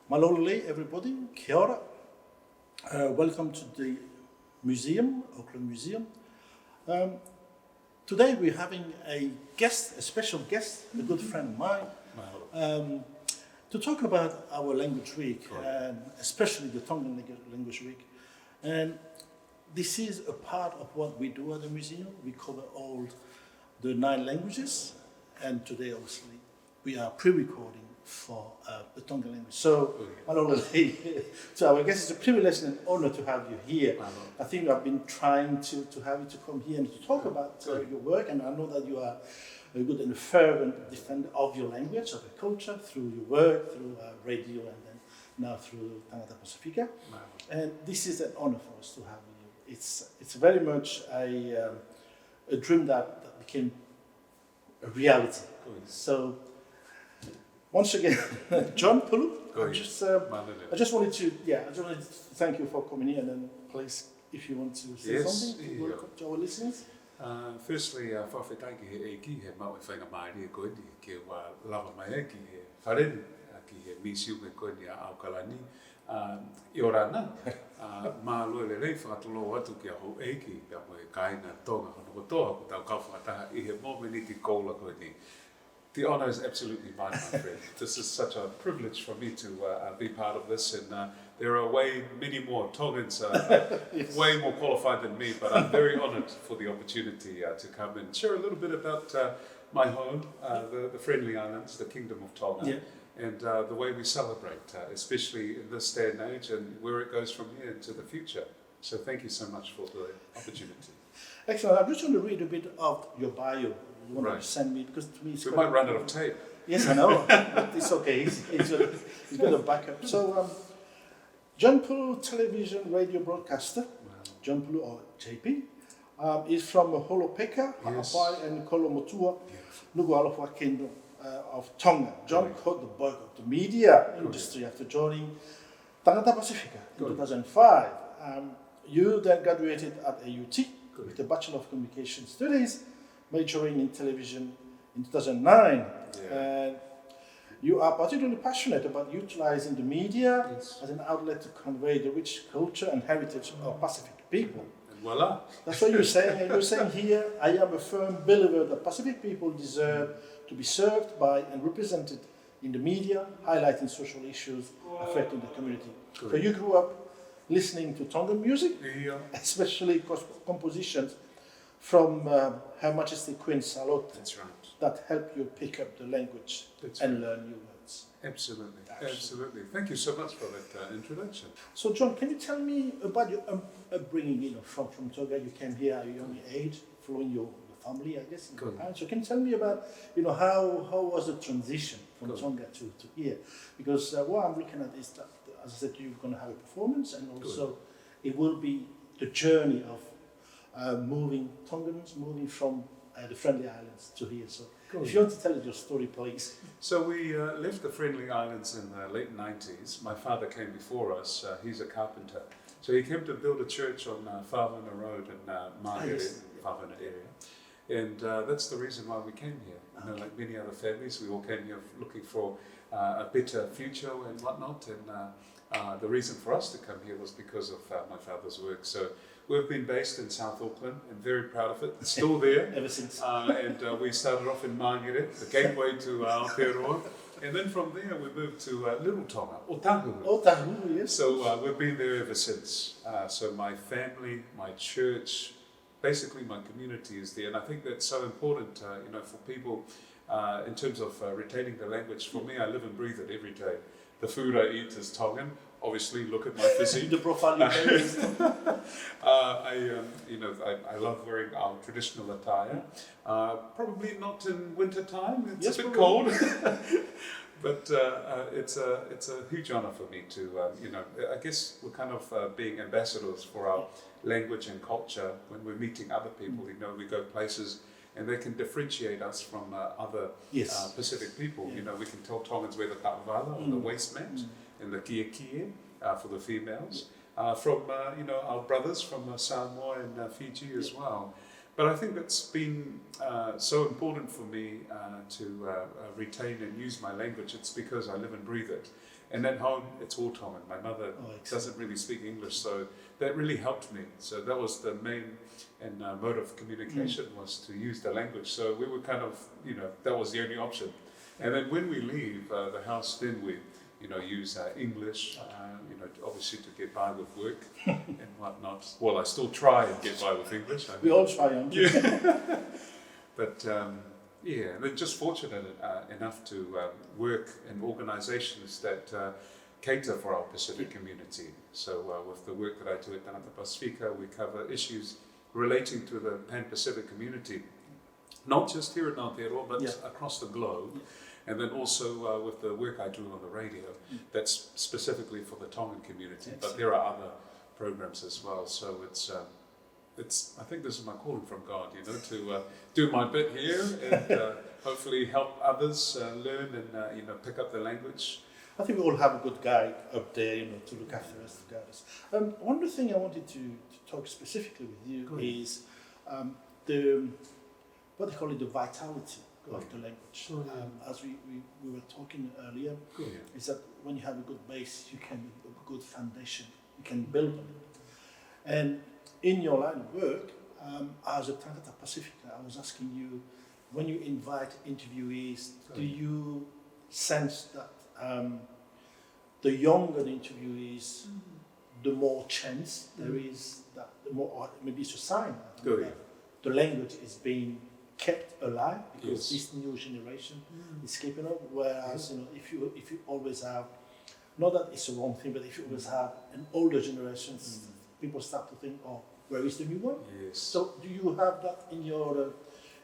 Malolele, everybody. Kia ora. Welcome to the museum, Auckland Museum. Today we're having a guest, a special guest, a good friend of mine, to talk about our language week, and especially the Tongan Language Week. And this is a part of what we do at the museum. We cover all the 9 languages, and today obviously we are pre-recording for the Tongan language. So, to our guests, it's a privilege and an honor to have you here. I think I've been trying to have you to come here and to talk about your work, and I know that you are a good and fervent defender of your language, of your culture, through your work, through radio, and then now through Tagata Pasifika. And this is an honor for us to have you. It's very much a dream that became a reality. So, once again, John Pulu, I just wanted to thank you for coming here, and then please, if you want to say something to our listeners. Firstly, whawhetai ki he eiki, he maui whainga maari e koe ni, ke wa lava mai e ki he whareni, ki he misiu me koe ni a Aukalani. I ora nā, mā lue le rei whakatolo atu ki a hou eiki, kia moe kaina Tonga hono kotoa, ko tau kau whakataha i he momeniti koula koe ni. The honour is absolutely mine, my friend. This is such a privilege for me to be part of this, and there are many more Tongans way more qualified than me, but I'm very honoured for the opportunity to come and share a little bit about my home, the Friendly Islands, the Kingdom of Tonga, and the way we celebrate, especially in this day and age, and where it goes from here into the future. So thank you so much for the opportunity. Excellent. I'm just going to read a bit of your bio. You want to send me, because to me it's we might run out of tape. Yes, I know, but it's okay. He's got a backup. So, John Pulu, television, radio broadcaster, John Pulu, or JP, is from Holopeka, Ha'apai, and Kolomotua, Nuku'alofa Kingdom of Tonga. John caught the bug of the media industry after joining Tagata Pasifika in 2005. You then graduated at AUT with a Bachelor of Communication Studies, majoring in television in 2009. And you are particularly passionate about utilizing the media as an outlet to convey the rich culture and heritage of Pacific people. And voila. That's what you're saying. And you're saying here, I am a firm believer that Pacific people deserve to be served by and represented in the media, highlighting social issues affecting the community. So you grew up listening to Tongan music, especially compositions from Her Majesty Queen Sālote. That's right. That help you pick up the language and learn new words. Absolutely. Thank you so much for that introduction. So, John, can you tell me about your upbringing? From Tonga, you came here at a young age, following your family, I guess. So, can you tell me about how was the transition from Tonga to here? Because what I'm looking at is that, as I said, you're going to have a performance, and also it will be the journey of moving from the Friendly Islands to here. So if you want to tell us your story, please. So we left the Friendly Islands in the late 90s. My father came before us. He's a carpenter. So he came to build a church on Whawhana Road in Margaret, Whawhana area. And that's the reason why we came here. Like many other families, we all came here looking for a better future and whatnot. And the reason for us to come here was because of my father's work. So we've been based in South Auckland and very proud of it. It's still there. Ever since. And we started off in Māngere, the gateway to Aotearoa. And then from there we moved to Little Tonga, Otahu. Otahu, yes. So we've been there ever since. So my family, my church, basically my community is there. And I think that's so important, for people in terms of retaining the language. For me, I live and breathe it every day. The food I eat is Tongan. Obviously, look at my physique. The profile you I love wearing our traditional attire. Probably not in winter time. It's a bit cold. But it's a huge honour for me to, I guess we're kind of being ambassadors for our language and culture when we're meeting other people. We go places and they can differentiate us from other Pacific people. We can tell Tongans wear the ka'avala or the waist mat and the kia for the females. From our brothers from Samoa and Fiji as well. But I think that's been so important for me to retain and use my language. It's because I live and breathe it. And at home, it's all Tongan. My mother doesn't really speak English, so that really helped me. So that was the main and mode of communication was to use the language. So we were kind of, that was the only option. And then when we leave the house, then we, use English, obviously to get by with work and whatnot. Well, I still try and get by with English. We all try, aren't we? Yeah. But and then just fortunate enough to work in organisations that cater for our Pacific community. So with the work that I do at Tagata Pasifika, we cover issues relating to the Pan-Pacific community, not just here in Aotearoa, but across the globe. And then also with the work I do on the radio, that's specifically for the Tongan community, but there are other programs as well. So it's I think this is my calling from God, to do my bit here and hopefully help others learn and pick up the language. I think we all have a good guide up there, to look after us, to guide us. One of the things I wanted to talk specifically with you is what they call it, the vitality of the language. As we were talking earlier, is that when you have a good base, you can a good foundation, you can build on it. And in your line of work, as a Tagata Pasifika, I was asking you, when you invite interviewees, do you sense that the younger the interviewees, the more chance there is that the more, or maybe it's a sign that the language is being kept alive because this new generation is keeping up. Whereas if you always have, not that it's a wrong thing, but if you always have an older generation, people start to think, oh, where is the new one? Yes. So do you have that in your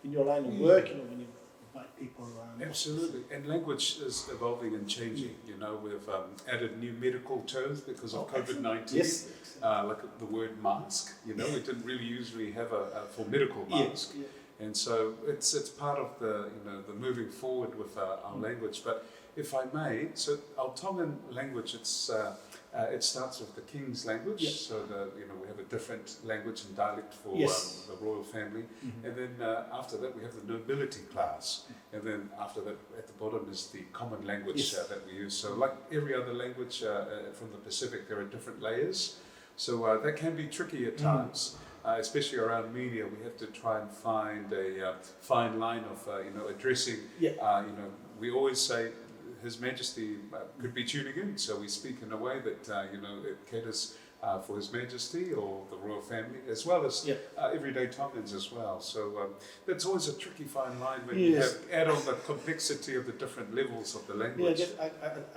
line of work? When you invite people around? Absolutely. And language is evolving and changing. We've added new medical terms because of COVID-19. Yes. Like the word mask. We didn't really usually have a full medical mask. And so it's part of the moving forward with our language. But if I may, so our Tongan language, it starts with the King's language. So we have a different language and dialect for the royal family, and then after that we have the nobility class, and then after that at the bottom is the common language that we use. So like every other language from the Pacific, there are different layers. So that can be tricky at times. Especially around media, we have to try and find a fine line of, addressing. We always say His Majesty could be tuning in, so we speak in a way that it caters for His Majesty or the royal family, as well as everyday Tongans as well. So that's always a tricky fine line when you add on the complexity of the different levels of the language.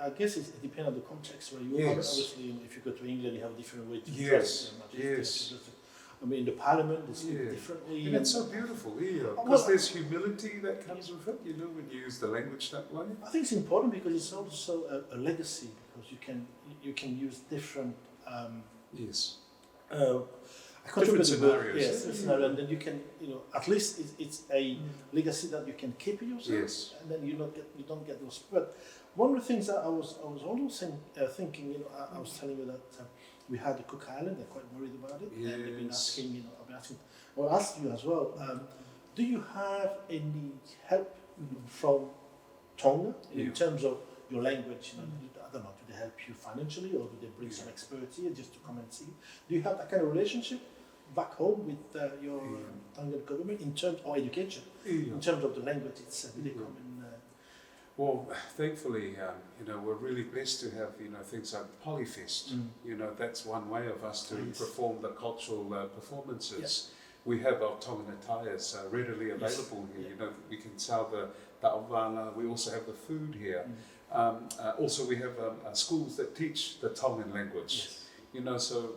I guess it depends on the context where you are. Obviously, if you go to England, you have a different way to dress. In the Parliament, they speak differently. And it's so beautiful here, because there's humility that comes with it, when you use the language that way. I think it's important because it's also a legacy, because you can use different different scenarios. And then you can, at least it's a legacy that you can keep yourself, and then you don't get those. But one of the things that I was also thinking, I was telling you that we had the Cook Island. They're quite worried about it, and they've been asking, I'll ask you as well. Do you have any help from Tonga in terms of your language? I don't know. Do they help you financially, or do they bring some expertise just to come and see? Do you have that kind of relationship back home with your Tongan government in terms of education, in terms of the language itself? Do they come in? Well, thankfully, we're really blessed to have, things like Polyfest. That's one way of us to perform the cultural performances. We have our Tongan attires readily available here. We can sell the awana. We also have the food here. Also, we have schools that teach the Tongan language. So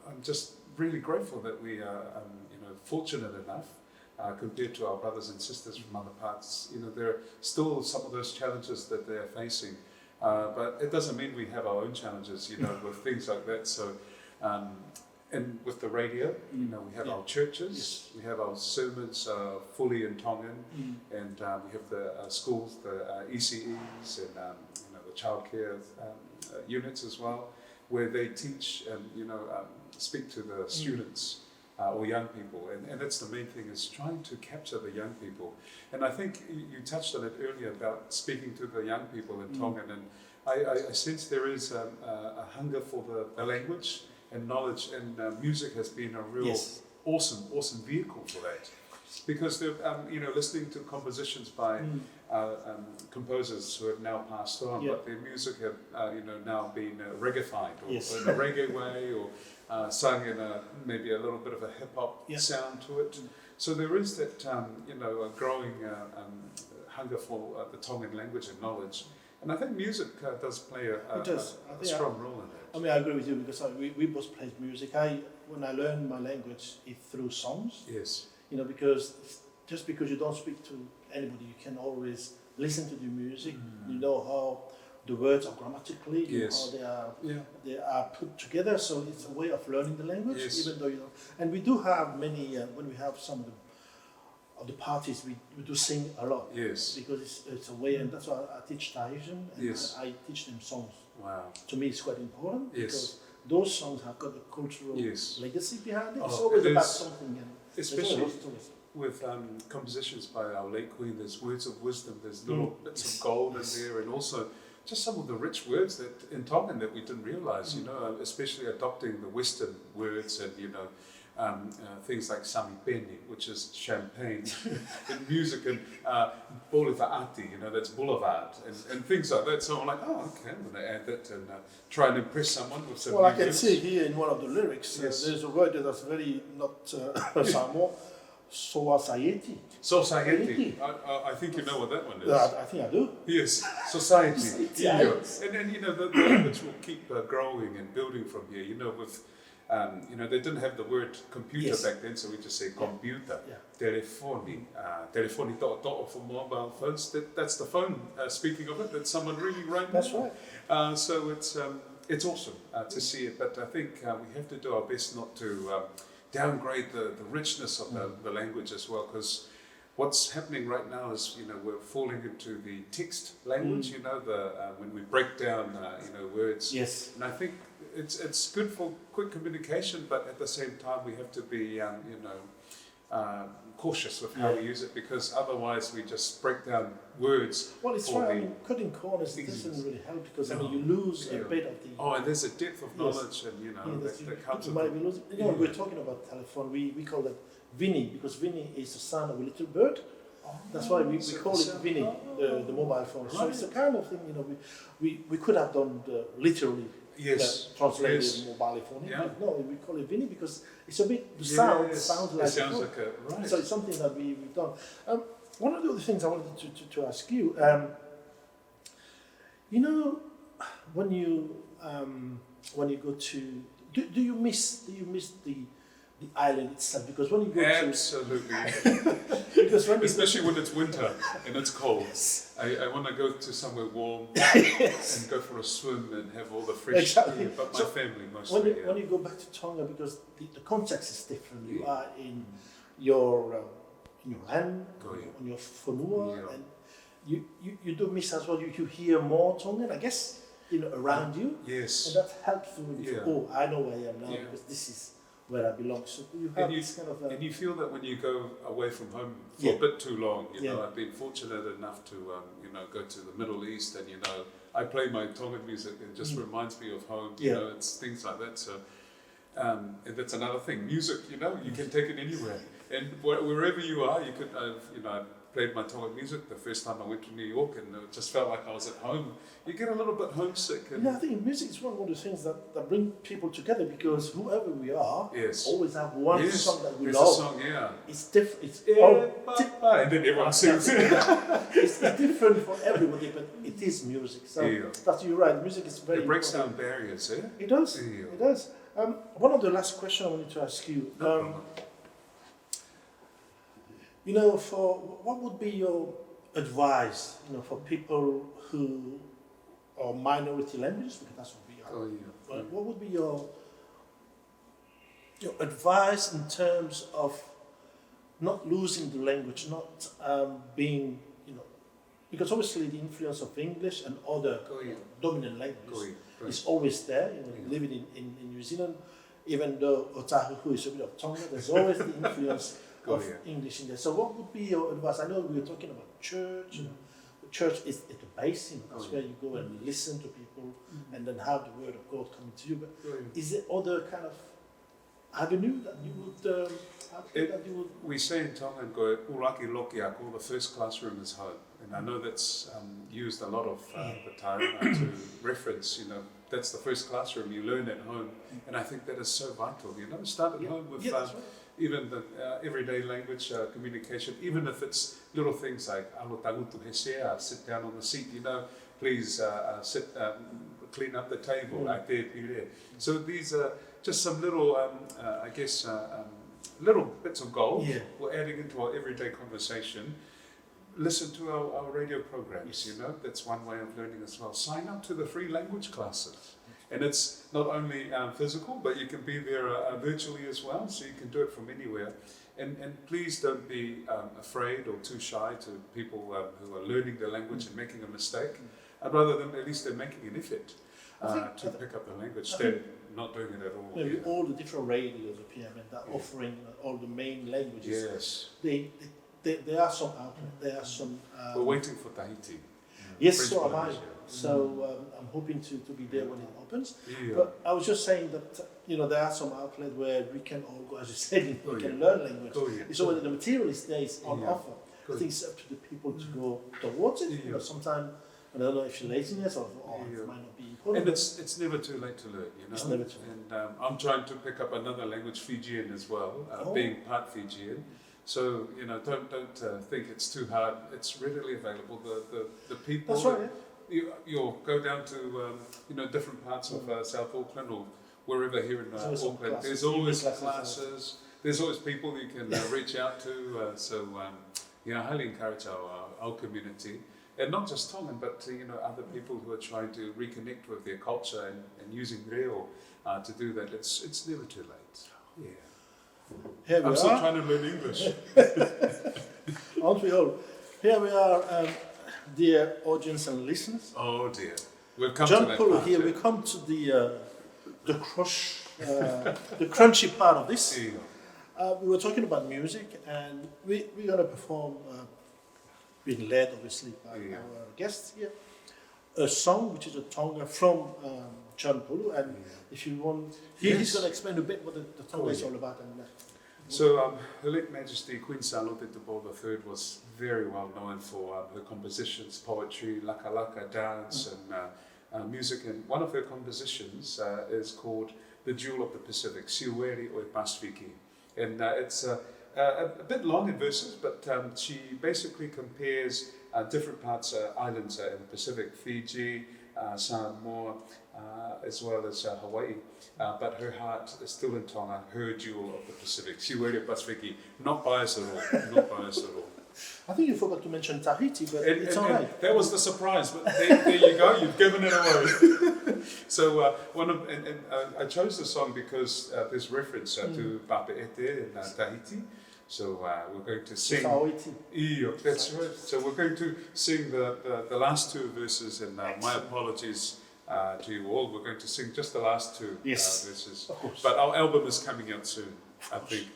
I'm just really grateful that we are, fortunate enough. Compared to our brothers and sisters from other parts, there are still some of those challenges that they're facing. But it doesn't mean we have our own challenges, with things like that. So, and with the radio, we have our churches, we have our sermons fully in Tongan, and we have the schools, the ECEs, and the childcare units as well, where they teach and speak to the students or young people, and that's the main thing, is trying to capture the young people. And I think you touched on it earlier about speaking to the young people in Tongan, and I sense there is a hunger for the language and knowledge, and music has been a real awesome vehicle for that. Because they're, listening to compositions by composers who have now passed on, but their music have, now been reggaeified, or in a reggae way, or sung in maybe a little bit of a hip hop sound to it. So there is that, a growing hunger for the Tongan language and knowledge. And I think music does play a strong role in that. I mean, I agree with you, because we both played music. When I learned my language, it's through songs. Yes. Because just because you don't speak to anybody, you can always listen to the music. You know how the words are grammatically, you know how they are put together. So it's a way of learning the language, even though you don't. And we do have many, when we have some of the parties, we do sing a lot. Yes. Because it's a way, and that's why I teach Tahitian, and I teach them songs. Wow. To me, it's quite important, Yes. because those songs have got a cultural legacy behind it. It's Oh, always it about is. something. Especially with compositions by our late Queen, there's words of wisdom, there's little bits of gold in there, and also just some of the rich words that in Tongan that we didn't realise, especially adopting the Western words, and things like sami peni, which is champagne in music, and boulevardati, that's boulevard, and things like that. So I'm like, oh, okay, I'm going to add that and try and impress someone with some Well, I can words. see here in one of the lyrics, there's a word that's very not Samoa, society. Society. I think you know what that one is. I think I do. Yes, society. Society. And the language will keep growing and building from here. With they didn't have the word computer back then, so we just say computer. Telefoni. Telefoni to'o for mobile phones. That's the phone. Speaking of it, that's someone really right now. That's right. So it's awesome to see it, but I think we have to do our best not to downgrade the richness of the language as well, because what's happening right now is, we're falling into the text language, when we break down, words. Yes. And I think it's good for quick communication, but at the same time we have to be, cautious with how we use it, because otherwise we just break down words. Well, it's right. Cutting corners doesn't really help, because you lose a bit of the. Oh, and there's a depth of knowledge, and that comes with it. We're talking about telephone. We call it Vinny, because Vinny is the son of a little bird. That's why we call it Vinny, the mobile phone. So it's a kind of thing, we could have done literally translated mobile phone. But no, we call it Vinny because it's a bit, the sound sounds like right. So it's something that we've done. One of the other things I wanted to ask you, when you go to, do you miss the island itself? Because when you go absolutely, because when especially when it's winter and it's cold, I want to go to somewhere warm and go for a swim and have all the fresh air. But my family mostly. When you go back to Tonga, because the context is different. You are in your land, on your whanua, and you do miss as well. You hear more Tongan, I guess, around you. Yes, and that's helpful. Oh, I know where I am now because this is where I belong. So you have this kind of. And you feel that when you go away from home for a bit too long. I've been fortunate enough to go to the Middle East, and I play my Tongan music. It just reminds me of home. It's things like that. So and that's another thing. Music, you can take it anywhere, and wherever you are, you could. I played my Tongan music the first time I went to New York, and it just felt like I was at home. You get a little bit homesick. And I think music is one of the things that bring people together, because whoever we are, always have one song that we love. Song, it's different. It's and then everyone sings it. It's different for everybody, but it is music. So that's you're right. Music is very. It breaks down barriers. It does. It does. One of the last questions I wanted to ask you. For what would be your advice, for people who are minority languages, because that's what we are. What would be your advice in terms of not losing the language, not being, because obviously the influence of English and other dominant languages is always there. Living in New Zealand, even though Otahuhu is a bit of Tonga, there's always the influence of English in there. So what would be your advice? I know we were talking about church. The church is at the basin. That's where you go and listen to people and then have the word of God coming to you. But is there other kind of avenue that you would... We say in Tonga, go uraki loki ako, the first classroom is home. And I know that's used a lot of the time to reference, that's the first classroom you learn at home. And I think that is so vital, start at home with even the everyday language communication, even if it's little things like alo tagutu he sea, sit down on the seat, please clean up the table, like there. So these are just some little, little bits of gold we're adding into our everyday conversation. Listen to our radio programs, that's one way of learning as well. Sign up to the free language classes. And it's not only physical, but you can be there virtually as well, so you can do it from anywhere. And please don't be afraid or too shy to people who are learning the language and making a mistake. I'd rather than at least they're making an effort to pick up the language. They're not doing it at all. Maybe all the different radios of PMN that are offering all the main languages. Yes. There are some out there. There are some. We're waiting for Tahiti. Yes, so am I. So I'm hoping to be there when it opens. But I was just saying that there are some outlets where we can all go, as you said, we can learn language. It's already the material is there, it's on offer. I think it's up to the people to go towards it. Sometimes I don't know if it's laziness or it might not be important. And it's never too late to learn. It's never too late. And I'm trying to pick up another language, Fijian as well, being part Fijian. So don't think it's too hard. It's readily available. The people. That's right. You'll go down to different parts of South Auckland or wherever here in Auckland. There's always classes. There's always people you can reach out to. So I highly encourage our community, and not just Tongan, but other people who are trying to reconnect with their culture and using reo to do that. It's never too late. Yeah. Here we I'm are. still trying to learn English. Aren't we all? Here we are, dear audience and listeners. Oh dear, we've come John to that Pulu part. Here we come to the crush, the crunchy part of this. We were talking about music, and we're going to perform, being led obviously by our guests here, a song which is a Tonga from John Pulu, and if you want, he's going to explain a bit what the Tonga is all about. So Her late Majesty Queen Sālote III was very well known for her compositions, poetry, laka laka, dance and music. And one of her compositions is called The Jewel of the Pacific, Siueri o Pasifiki. And it's a bit long in verses, but she basically compares different parts, islands in the Pacific, Fiji, Samoa, as well as Hawaii. But her heart is still in Tonga, her jewel of the Pacific. Siueri o Pasifiki, not biased at all, not biased at all. I think you forgot to mention Tahiti, but it's all right. That was the surprise, but there you go, you've given it away. So I chose the song because there's reference to Papeete in Tahiti. So we're going to sing. That's right. So we're going to sing the last two verses, and my apologies to you all. We're going to sing just the last two verses. But our album is coming out soon, I think.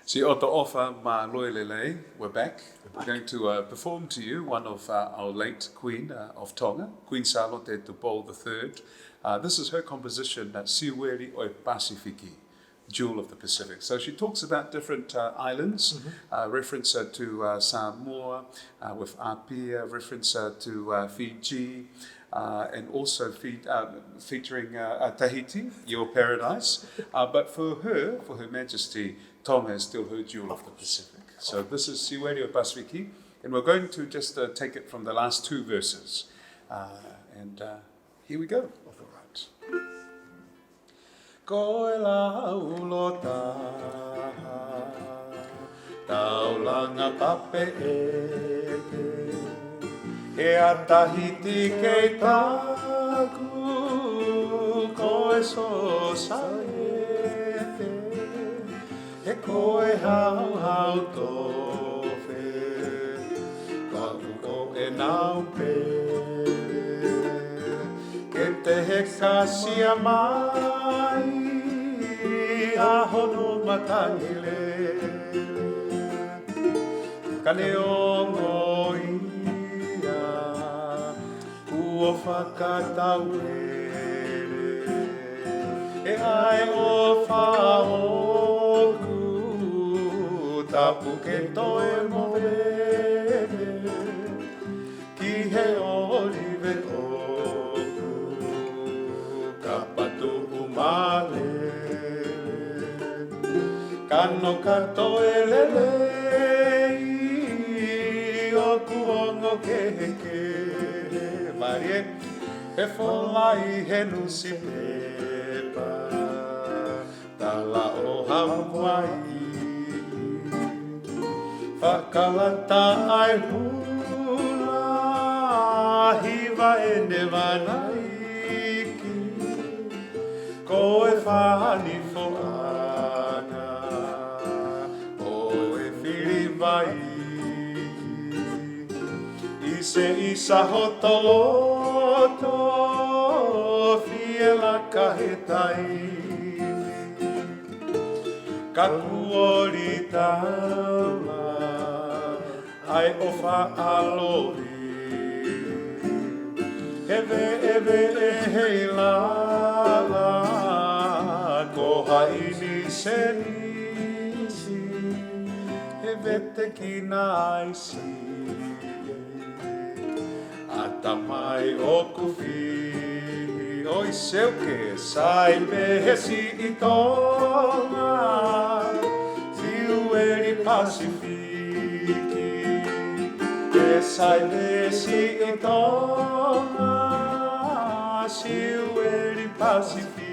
Si o te ofa ma loelele, we're back. We're going to perform to you one of our late Queen of Tonga, Queen Sālote III. This is her composition, Siueri o Pasifiki, Jewel of the Pacific. So she talks about different islands, reference to Samoa, with Apia, reference to Fiji, and also featuring Tahiti, your paradise. But for Her Majesty, Tonga is still her jewel of the Pacific. So this is Siueri o Pasifiki, and we're going to just take it from the last two verses. And here we go. All right. Ko e la ulota, taulanga kape ete, e a Tahiti kei taku, ko e so saete, e ko e hau tofe, kaku ko e nau pere, ke te he kasia mai, aho no matangile Kane ongo ia Ua whakatauere E ai o whaoku Tapu ke toe mo vere Ki he olive oku Ka patu umale Kano kato elelei Oku ongo keheke Marie e folai he nusi pepa Tala o Hawaii Whakalata ai hula Hiva e ne wanaiki Ko e whani foana O e whiri vai Ise isa hotoloto Fiela kahetai Kakuori taula Ai o whaalori Ewe e hei lala Ko haini se nisi Ewe te kina aisi Ata mai o kuwhi Oi seu que sai behesi I Tonga Tiu eri Pasifiki E sai behesi I Tonga Tiu eri Pasifiki